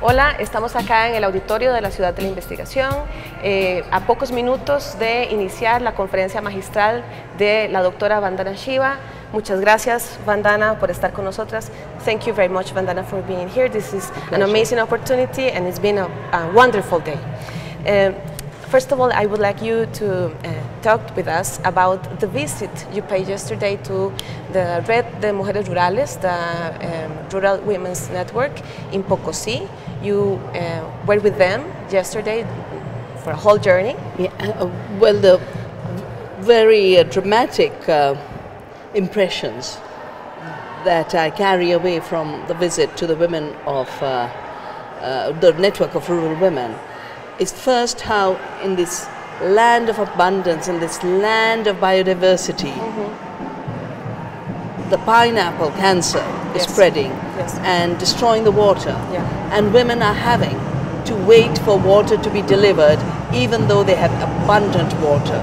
Hola, estamos acá en el auditorio de la Ciudad de la Investigación, a pocos minutos de iniciar la conferencia magistral de la doctora Vandana Shiva. Muchas gracias, Vandana, por estar con nosotras. Thank you very much, Vandana, for being here. This is an amazing opportunity and it's been a wonderful day. First of all, I would like you to talk with us about the visit you paid yesterday to the Red de Mujeres Rurales, the Rural Women's Network in Pocosí. You were with them yesterday for a whole journey. Yeah, well, the very dramatic impressions that I carry away from the visit to the women of the network of rural women is first how in this land of abundance, in this land of biodiversity, the pineapple cancer is spreading and destroying the water, and women are having to wait for water to be delivered even though they have abundant water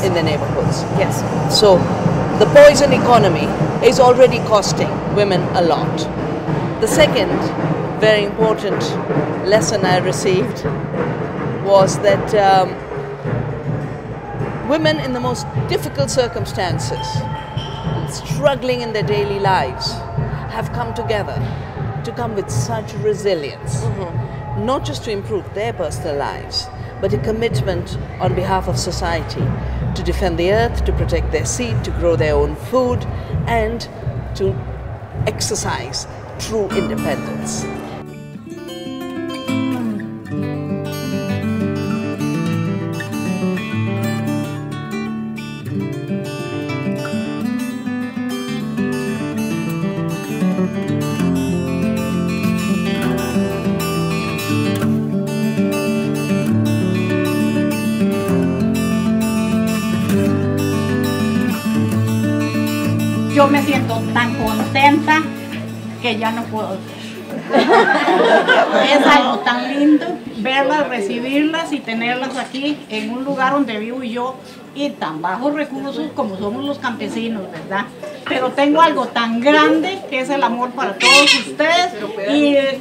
in the neighborhoods. So the poison economy is already costing women a lot. The second very important lesson I received was that women in the most difficult circumstances, struggling in their daily lives, have come together to come with such resilience, not just to improve their personal lives, but a commitment on behalf of society to defend the earth, to protect their seed, to grow their own food, and to exercise true independence. Yo me siento tan contenta que ya no puedo ver. Es algo tan lindo verlas, recibirlas y tenerlas aquí en un lugar donde vivo yo y tan bajos recursos como somos los campesinos, ¿verdad? Pero tengo algo tan grande que es el amor para todos ustedes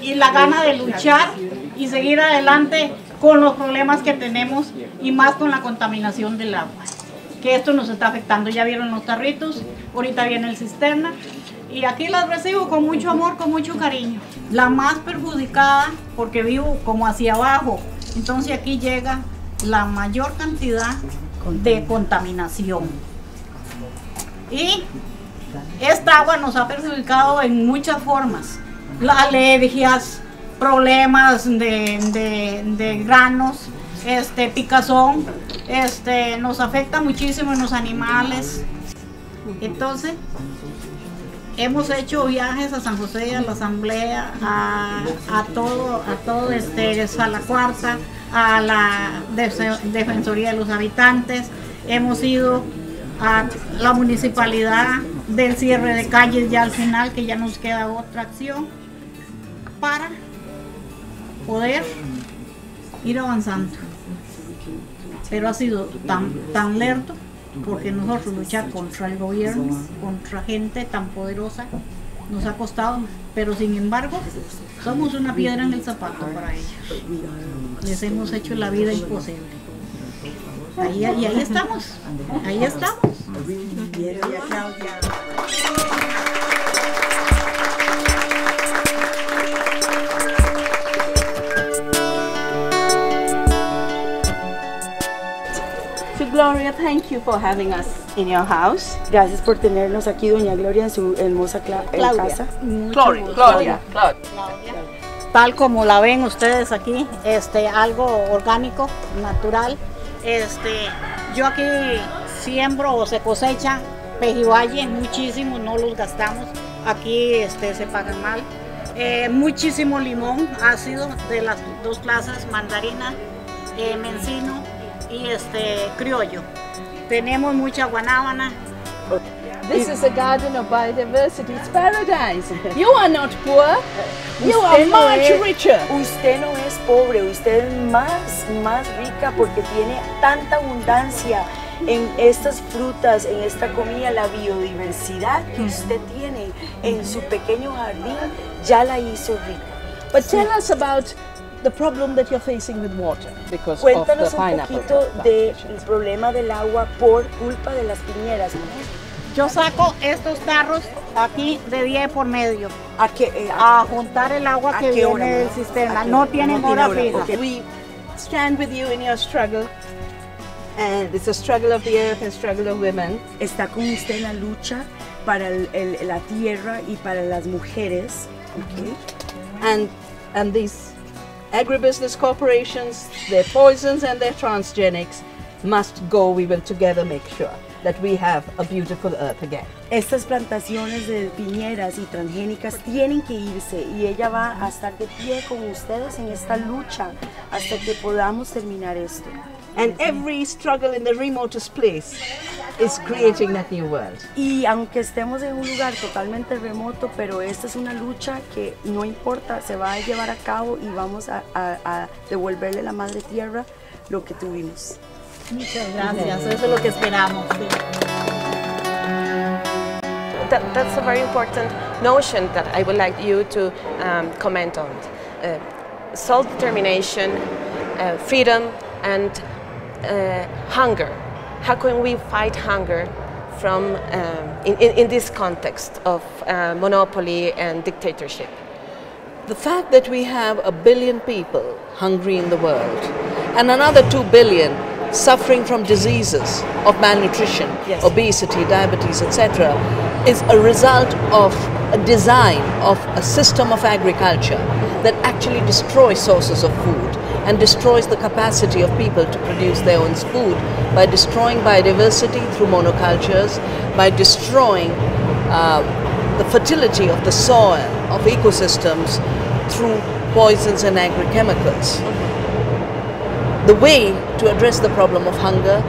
y la gana de luchar y seguir adelante con los problemas que tenemos y más con la contaminación del agua, que esto nos está afectando. Ya vieron los tarritos, ahorita viene el cisterna y aquí las recibo con mucho amor, con mucho cariño. La más perjudicada porque vivo como hacia abajo, entonces aquí llega la mayor cantidad de contaminación y esta agua nos ha perjudicado en muchas formas, las alergias, problemas de granos, picazón, nos afecta muchísimo en los animales. Entonces hemos hecho viajes a San José, a la Asamblea, a la Cuarta, a la Defensoría de los Habitantes. Hemos ido a la municipalidad del cierre de calles ya al final, que ya nos queda otra acción para poder ir avanzando. Pero ha sido tan lerdo porque nosotros luchar contra el gobierno, contra gente tan poderosa, nos ha costado, pero sin embargo somos una piedra en el zapato para ellos. Les hemos hecho la vida imposible. Y ahí estamos, ahí estamos. Gloria, thank you for having us in your house. Gracias por tenernos aquí, doña Gloria, en su hermosa casa. Claudia. Tal como la ven ustedes aquí, algo orgánico, natural. Yo aquí siembro o se cosecha pejibaye, muchísimo, no los gastamos. Aquí se pagan mal. Muchísimo limón ácido de las dos clases, mandarina, mencino y criollo. Tenemos mucha guanábana. This is a garden of biodiversity. It's paradise. You are not poor. You are much richer. Usted no es pobre, usted es más rica porque tiene tanta abundancia en estas frutas, en esta comida. La biodiversidad que usted tiene en su pequeño jardín ya la hizo rica. But tell us about the problem that you're facing with water because Cuéntanos of the un pineapple poquito del plantations. problema del agua por culpa de las piñeras. Yo saco estos tarros aquí de 10 por medio ¿A qué, a juntar el agua ¿A que qué hora, viene del mamá? cisterna. ¿A qué No hora? tienen No tiene hora hora, fija. ok. We stand with you in your struggle, and it's a struggle of the earth and struggle of women. Está con usted en la lucha para la tierra y para las mujeres. Okay. And these agribusiness corporations, their poisons and their transgenics must go. We will together make sure that we have a beautiful earth again. Estas plantaciones de piñeras y transgénicas tienen que irse y ella va a estar de pie con ustedes en esta lucha hasta que podamos terminar esto. And every struggle in the remotest place is creating that new world. Y aunque estemos en un lugar totalmente remoto, pero esta es una lucha que no importa, se va a llevar a cabo y vamos a devolverle a la madre tierra lo que tuvimos. Muchas gracias, eso es lo que esperamos. Sí. That's a very important notion that I would like you to comment on. Self-determination, freedom, and hunger. How can we fight hunger from in this context of monopoly and dictatorship? The fact that we have 1 billion people hungry in the world and another 2 billion suffering from diseases of malnutrition, Yes. obesity, diabetes, etc., is a result of a design of a system of agriculture that actually destroys sources of food and destroys the capacity of people to produce their own food by destroying biodiversity through monocultures, by destroying the fertility of the soil, of ecosystems through poisons and agrochemicals. The way to address the problem of hunger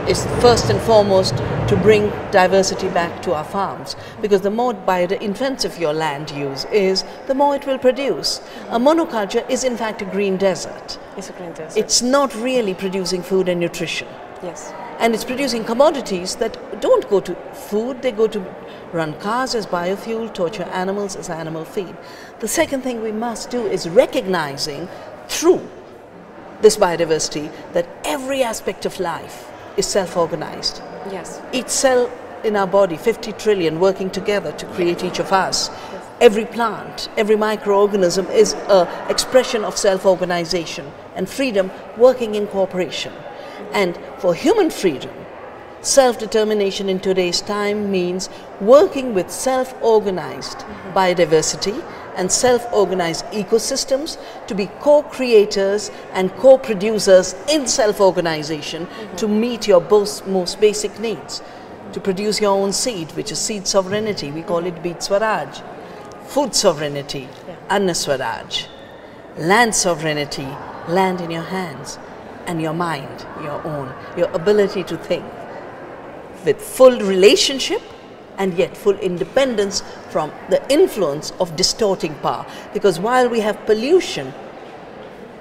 is first and foremost to bring diversity back to our farms, because the more bio-intensive your land use is, the more it will produce. A monoculture is in fact a green desert. It's a green desert. It's not really producing food and nutrition. Yes. And it's producing commodities that don't go to food, they go to run cars as biofuel, torture animals as animal feed. The second thing we must do is recognizing through this biodiversity that every aspect of life is self-organized. Yes. Each cell in our body, 50 trillion working together to create each of us. Every plant, every microorganism is an expression of self-organization and freedom working in cooperation. And for human freedom, self-determination in today's time means working with self-organized biodiversity and self-organized ecosystems to be co-creators and co-producers in self-organization to meet your most basic needs. To produce your own seed, which is seed sovereignty, we call it Beet Swaraj. Food sovereignty, Anna Swaraj. Land sovereignty, land in your hands. And your mind, your own, your ability to think with full relationship and yet full independence from the influence of distorting power. Because while we have pollution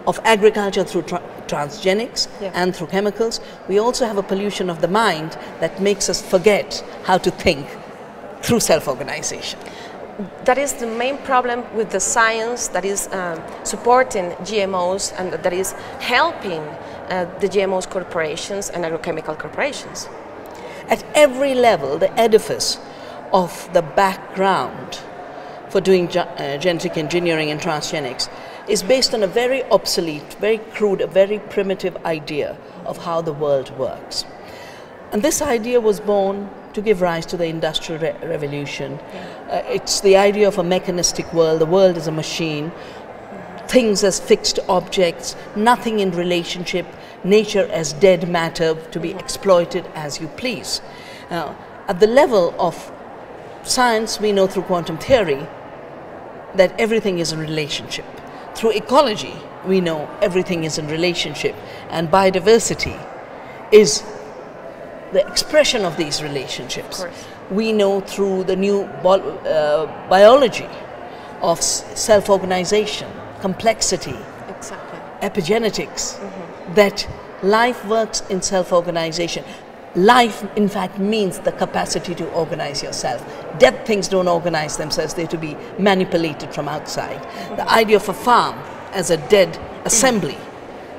of agriculture through transgenics and through chemicals, we also have a pollution of the mind that makes us forget how to think through self-organization. That is the main problem with the science that is supporting GMOs and that is helping the GMOs corporations and agrochemical corporations. At every level, the edifice of the background for doing genetic engineering and transgenics is based on a very obsolete, very crude, a very primitive idea of how the world works. And this idea was born to give rise to the Industrial Revolution. It's the idea of a mechanistic world. The world is a machine. Things as fixed objects, nothing in relationship, nature as dead matter to be exploited as you please. At the level of science, we know through quantum theory that everything is in relationship. Through ecology, we know everything is in relationship, and biodiversity is the expression of these relationships. We know through the new biology of self-organization, complexity, epigenetics, that life works in self-organization. life, in fact, means the capacity to organize yourself. Dead things don't organize themselves, they're to be manipulated from outside. The idea of a farm as a dead assembly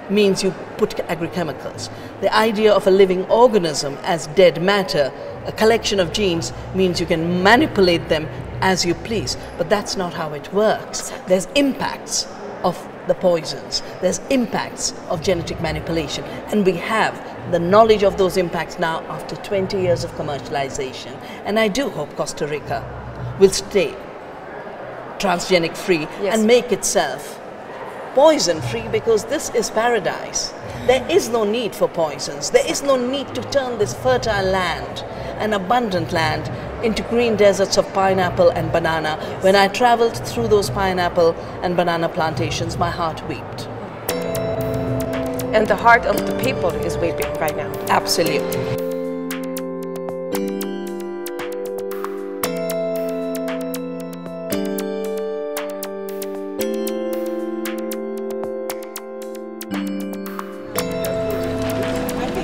means you put agrochemicals. The idea of a living organism as dead matter, a collection of genes, means you can manipulate them as you please. But that's not how it works. There's impacts of the poisons, there's impacts of genetic manipulation, and we have the knowledge of those impacts now after 20 years of commercialization. And I do hope Costa Rica will stay transgenic free and make itself poison free, because this is paradise. There is no need for poisons. There is no need to turn this fertile land, an abundant land, into green deserts of pineapple and banana. When I traveled through those pineapple and banana plantations, my heart wept. And the heart of the people is weeping right now. Absolutely.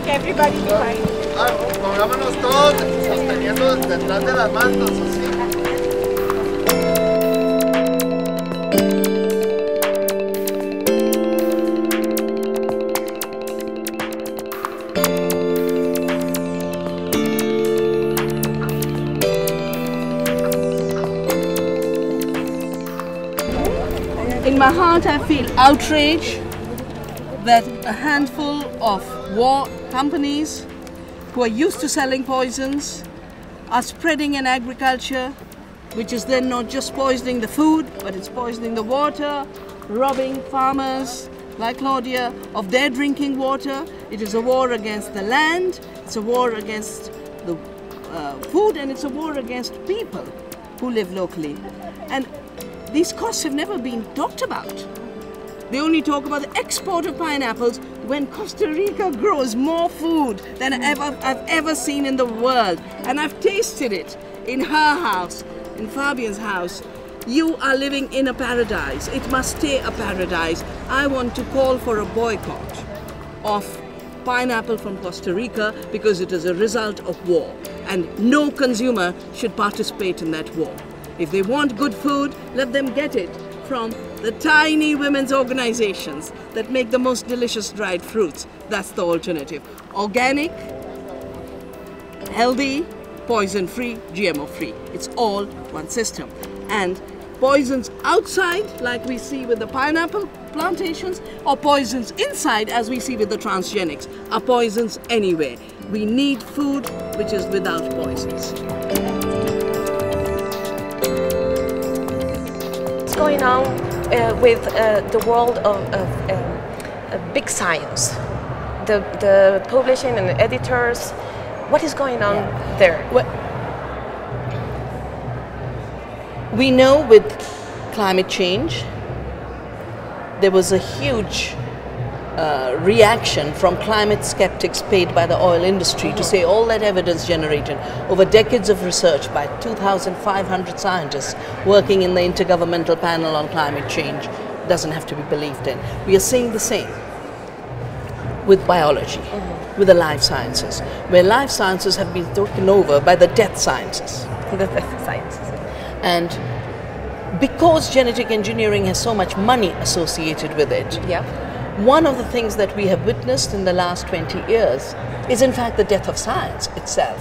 Everybody behind. Pongámonos todos sosteniendo detrás de las manos, así. In my heart, I feel outrage that a handful of war companies who are used to selling poisons are spreading in agriculture, which is then not just poisoning the food, but it's poisoning the water, robbing farmers like Claudia of their drinking water. It is a war against the land, it's a war against the food, and it's a war against people who live locally. And these costs have never been talked about. They only talk about the export of pineapples when Costa Rica grows more food than I've ever seen in the world. And I've tasted it in her house, in Fabian's house. You are living in a paradise. It must stay a paradise. I want to call for a boycott of pineapple from Costa Rica because it is a result of war. And no consumer should participate in that war. If they want good food, let them get it from the tiny women's organizations that make the most delicious dried fruits. That's the alternative. Organic, healthy, poison-free, GMO-free. It's all one system. And poisons outside, like we see with the pineapple plantations, or poisons inside, as we see with the transgenics, are poisons anyway. We need food which is without poisons. What's going on with the world of big science, the publishing and the editors? What is going on there? Well, we know with climate change, there was a huge reaction from climate skeptics paid by the oil industry to say all that evidence generated over decades of research by 2,500 scientists working in the Intergovernmental Panel on Climate Change doesn't have to be believed in. We are seeing the same with biology, with the life sciences, where life sciences have been taken over by the death sciences. The death sciences. And because genetic engineering has so much money associated with it, one of the things that we have witnessed in the last 20 years is in fact the death of science itself,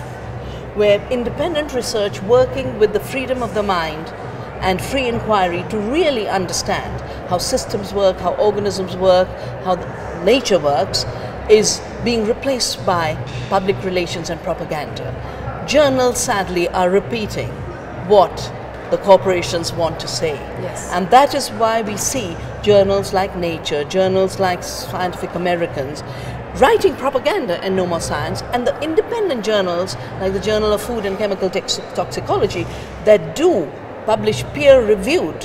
where independent research working with the freedom of the mind and free inquiry to really understand how systems work, how organisms work, how nature works, is being replaced by public relations and propaganda. Journals sadly are repeating what the corporations want to say. And that is why we see journals like Nature, journals like Scientific Americans writing propaganda and no more science, and the independent journals like the Journal of Food and Chemical Toxicology that do publish peer-reviewed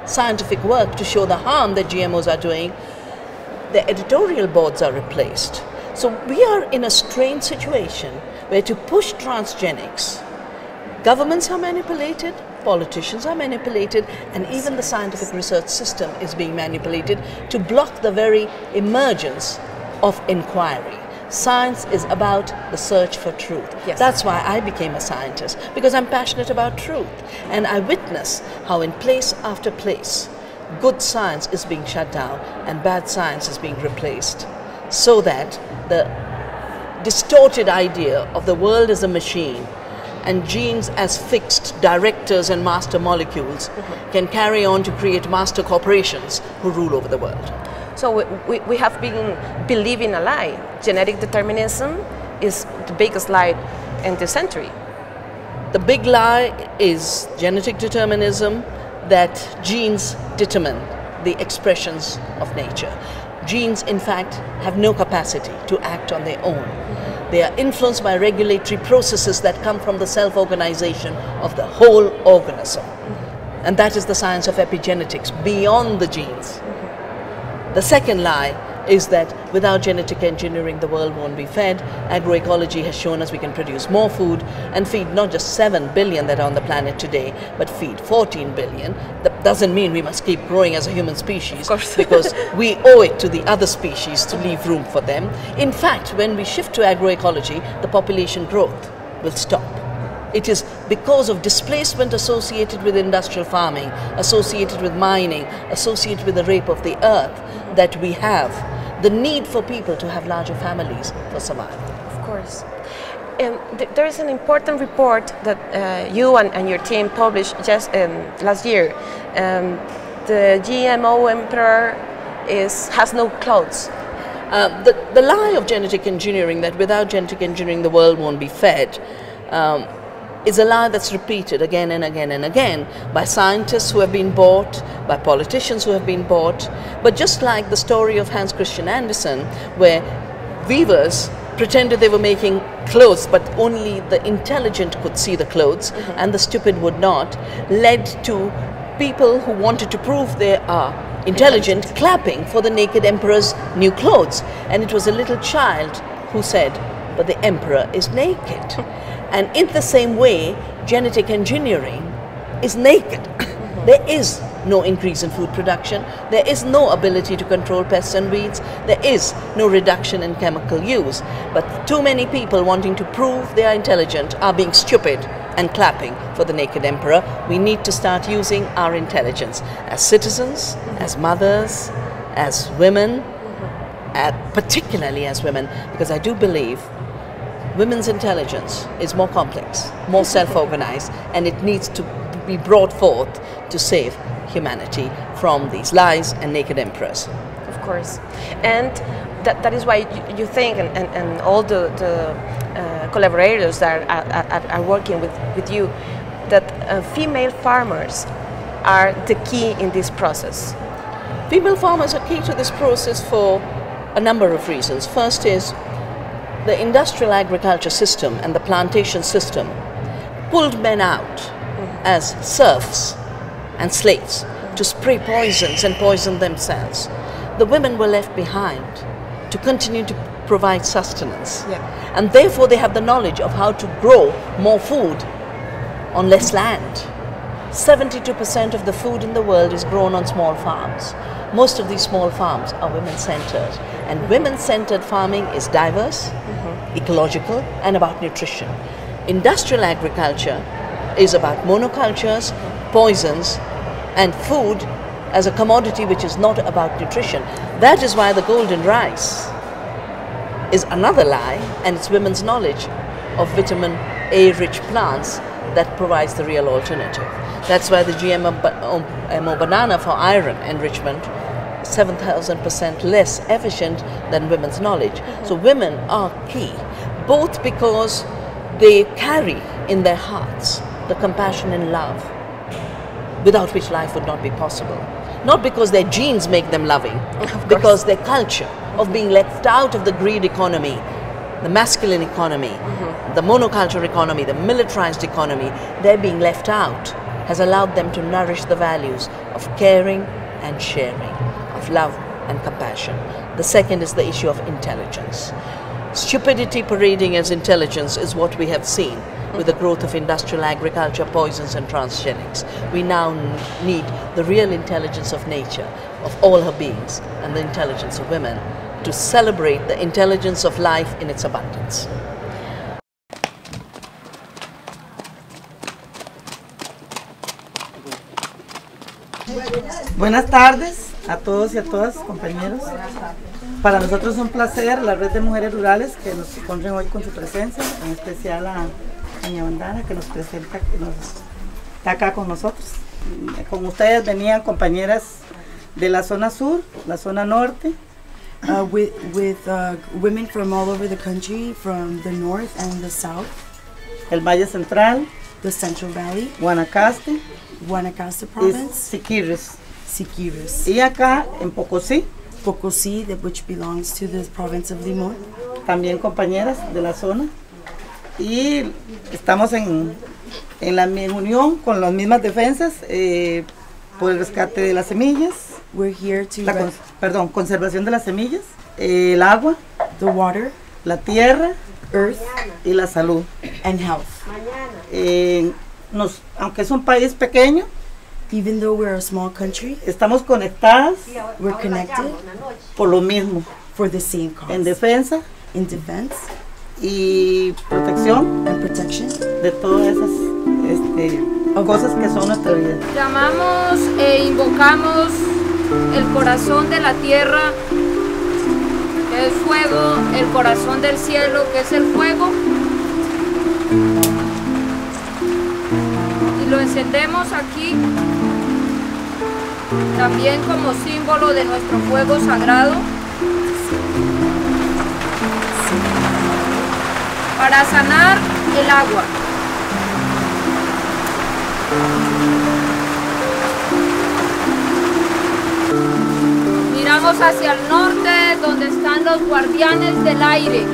scientific work to show the harm that GMOs are doing, the editorial boards are replaced. So we are in a strange situation where to push transgenics, governments are manipulated, politicians are manipulated, and even the scientific research system is being manipulated to block the very emergence of inquiry. Science is about the search for truth. Yes. That's why I became a scientist, because I'm passionate about truth. And I witness how in place after place, good science is being shut down and bad science is being replaced, so that the distorted idea of the world as a machine and genes as fixed directors and master molecules can carry on to create master corporations who rule over the world. So we have been believing a lie. Genetic determinism is the biggest lie in this century. The big lie is genetic determinism, that genes determine the expressions of nature. Genes, in fact, have no capacity to act on their own. They are influenced by regulatory processes that come from the self-organization of the whole organism. And that is the science of epigenetics, beyond the genes. The second lie is that without genetic engineering, the world won't be fed. Agroecology has shown us we can produce more food and feed not just 7 billion that are on the planet today, but feed 14 billion. That doesn't mean we must keep growing as a human species, because we owe it to the other species to leave room for them. In fact, when we shift to agroecology, the population growth will stop. It is because of displacement associated with industrial farming, associated with mining, associated with the rape of the earth, that we have the need for people to have larger families for survival. Of course. There is an important report that you and your team published just last year. The GMO emperor has no clothes. The lie of genetic engineering, that without genetic engineering the world won't be fed, is a lie that's repeated again and again and again by scientists who have been bought, by politicians who have been bought. But just like the story of Hans Christian Andersen, where weavers pretended they were making clothes, but only the intelligent could see the clothes and the stupid would not, led to people who wanted to prove they are intelligent clapping for the naked emperor's new clothes. And it was a little child who said, "But the emperor is naked." And in the same way, genetic engineering is naked. There is no increase in food production. There is no ability to control pests and weeds. There is no reduction in chemical use. But too many people wanting to prove they are intelligent are being stupid and clapping for the naked emperor. We need to start using our intelligence as citizens, as mothers, as women, particularly as women, because I do believe women's intelligence is more complex, more self-organized, and it needs to be brought forth to save humanity from these lies and naked emperors. Of course. And that is why you think, and all the collaborators that are working with you, that female farmers are the key in this process. Female farmers are key to this process for a number of reasons. First is the industrial agriculture system and the plantation system pulled men out as serfs and slaves to spray poisons and poison themselves. The women were left behind to continue to provide sustenance. And therefore they have the knowledge of how to grow more food on less land. 72% of the food in the world is grown on small farms. Most of these small farms are women-centered. And women-centered farming is diverse, ecological, and about nutrition. Industrial agriculture is about monocultures, poisons, and food as a commodity which is not about nutrition. That is why the golden rice is another lie, and it's women's knowledge of vitamin A-rich plants that provides the real alternative. That's why the GMO banana for iron enrichment is 7,000% less efficient than women's knowledge. So women are key, both because they carry in their hearts the compassion and love without which life would not be possible. Not because their genes make them loving, because their culture of being left out of the greed economy, the masculine economy, the monoculture economy, the militarized economy, their being left out has allowed them to nourish the values of caring and sharing, of love and compassion. The second is the issue of intelligence. Stupidity parading as intelligence is what we have seen with the growth of industrial agriculture, poisons and transgenics. We now need the real intelligence of nature, of all her beings, and the intelligence of women to celebrate the intelligence of life in its abundance. Buenas tardes a todos y a todas, compañeros. Para nosotros es un placer, la Red de Mujeres Rurales, que nos honren hoy con su presencia, en especial a doña Vandana, que nos presenta, que está acá con nosotros. Con ustedes venían compañeras de la zona sur, la zona norte. With women from all over the country, from the north and the south. El Valle Central, the Central Valley, Guanacaste, Province, Siquirres. Y acá en Pocosí, which belongs to the province of Limón. También compañeras de la zona. Y estamos en unión con las mismas defensas por el rescate de las semillas. We're here to conservación de las semillas, el agua, the water, la tierra, earth, y la salud. And health. Aunque es un país pequeño, even though we're a small country, estamos conectadas, we're connected por lo mismo, for the same cause. En defense y protección, and protection de todas esas cosas que son nuestra vida. Llamamos e invocamos el corazón de la tierra, que es fuego, el corazón del cielo, que es el fuego, y lo encendemos aquí también como símbolo de nuestro fuego sagrado, para sanar el agua. Miramos hacia el norte, donde están los guardianes del aire.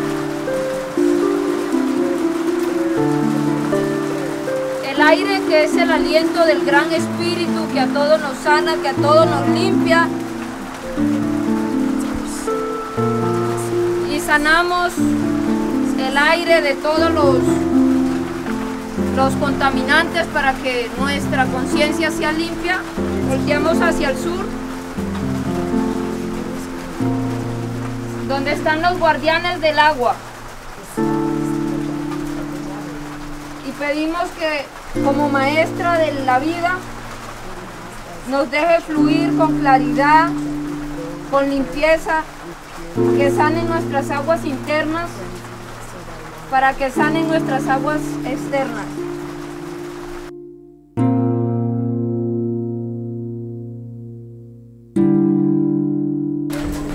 El aire, que es el aliento del gran espíritu que a todos nos sana, que a todos nos limpia. Y sanamos el aire de todos los contaminantes para que nuestra conciencia sea limpia. Volteamos hacia el sur, donde están los guardianes del agua. Y pedimos que, como maestra de la vida, nos deje fluir con claridad, con limpieza, que sanen nuestras aguas internas, para que sanen nuestras aguas externas.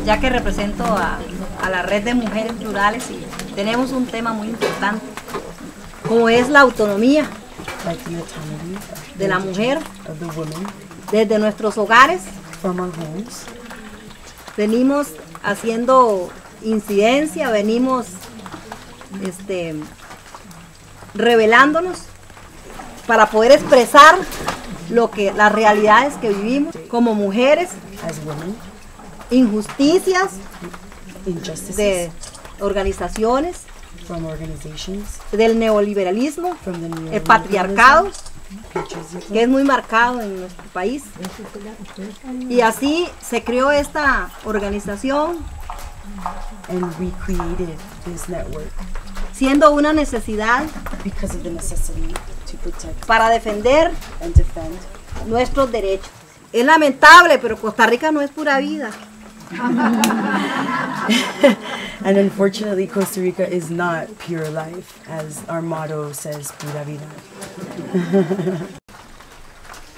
Ya que represento a la Red de Mujeres Rurales, y tenemos un tema muy importante, como es la autonomía de la mujer desde nuestros hogares. Venimos haciendo incidencia, venimos revelándonos para poder expresar las realidades que vivimos como mujeres, injusticias de organizaciones, del neoliberalismo, el patriarcado, que es muy marcado en nuestro país. Y así se creó esta organización, siendo una necesidad para defender nuestros derechos. Es lamentable, pero Costa Rica no es pura vida. And unfortunately, Costa Rica is not pure life, as our motto says, pura vida.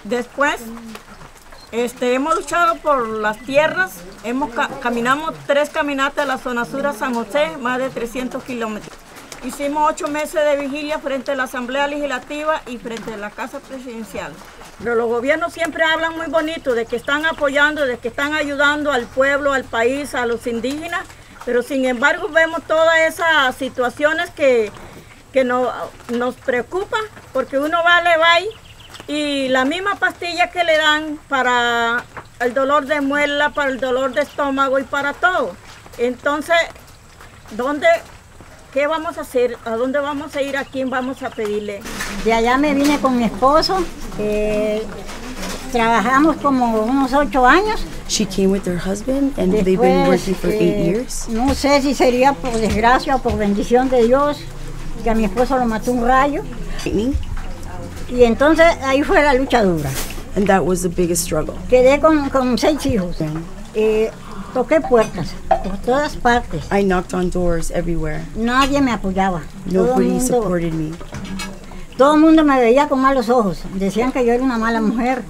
Después, hemos luchado por las tierras, caminamos 3 caminatas de la zona sur a San José, más de 300 kilómetros. Hicimos 8 meses de vigilia frente a la Asamblea Legislativa y frente a la Casa Presidencial. Pero los gobiernos siempre hablan muy bonito de que están apoyando, de que están ayudando al pueblo, al país, a los indígenas, pero sin embargo vemos todas esas situaciones que nos preocupan, porque uno va y la misma pastilla que le dan para el dolor de muela, para el dolor de estómago y para todo. Entonces, ¿qué vamos a hacer? ¿A dónde vamos a ir? ¿A quién vamos a pedirle? De allá me vine con mi esposo, trabajamos como unos 8 años She came with her husband and they've been working for 8 years. No sé si sería por desgracia o por bendición de Dios, que a mi esposo lo mató un rayo. Y entonces ahí fue la lucha dura. And that was the biggest struggle. Quedé con 6 hijos. Toqué puertas por todas partes. I knocked on doors everywhere. Nadie me apoyaba. Nobody supported me. Todo el mundo me veía con malos ojos. Decían que yo era una mala mujer.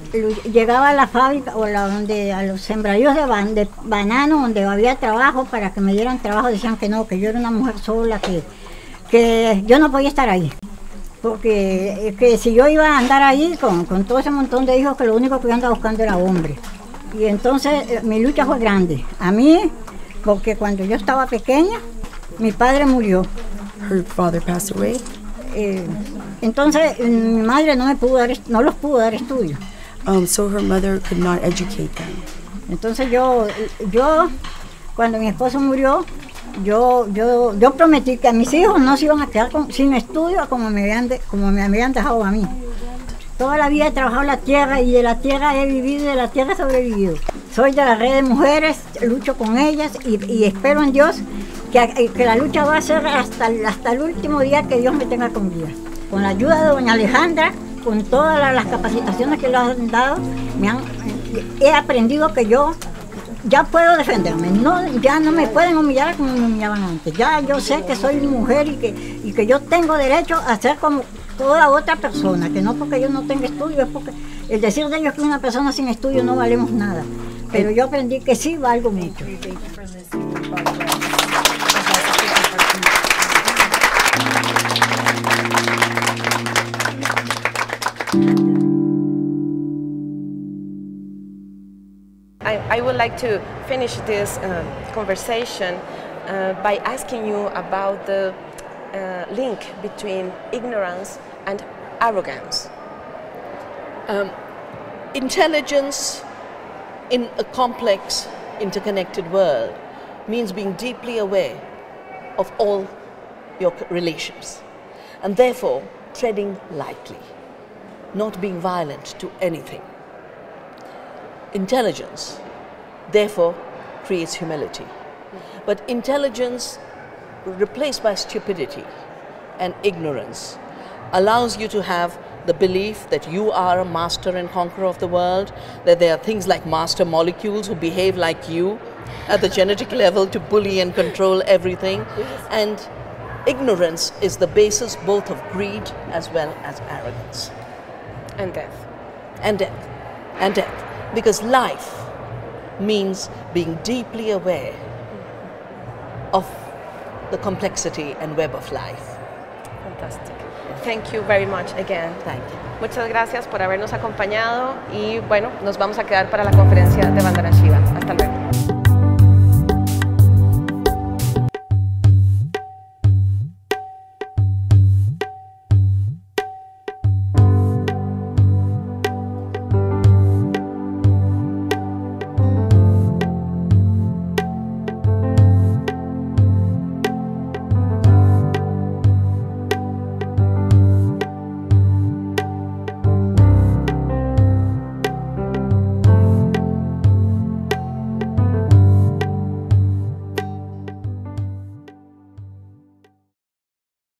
Llegaba a la fábrica o a los sembradíos de banano donde había trabajo para que me dieran trabajo. Decían que no, que yo era una mujer sola, que yo no podía estar ahí. Porque que si yo iba a andar ahí con todo ese montón de hijos, que lo único que yo andaba buscando era hombre. Y entonces mi lucha fue grande. A mí, porque cuando yo estaba pequeña, mi padre murió. Her father passed away. Entonces mi madre no los pudo dar estudios. So her mother could not educate them. Entonces yo cuando mi esposo murió, yo prometí que a mis hijos no se iban a quedar sin estudio como me habían dejado a mí. Toda la vida he trabajado la tierra y de la tierra he vivido y de la tierra he sobrevivido. Soy de la red de mujeres, lucho con ellas y espero en Dios que la lucha va a ser hasta el último día que Dios me tenga con vida. Con la ayuda de doña Alejandra, con todas las capacitaciones que le han dado, he aprendido que yo ya puedo defenderme. Ya no me pueden humillar como me humillaban antes. Ya yo sé que soy mujer y que yo tengo derecho a ser como toda otra persona, que no porque yo no tenga estudio, es porque el decir de ellos que una persona sin estudio no valemos nada. Pero yo aprendí que sí valgo mucho. I would like to finish this conversation by asking you about the link between ignorance and arrogance. Intelligence in a complex, interconnected world means being deeply aware of all your relations and therefore treading lightly, not being violent to anything. Intelligence, therefore, creates humility. But intelligence replaced by stupidity and ignorance allows you to have the belief that you are a master and conqueror of the world, that there are things like master molecules who behave like you at the genetic level to bully and control everything. And ignorance is the basis both of greed as well as arrogance. And death. And death. And death. Because life means being deeply aware of the complexity and web of life. Fantastic. Thank you very much again. Thank you. Muchas gracias por habernos acompañado y bueno, nos vamos a quedar para la conferencia de Vandana Shiva.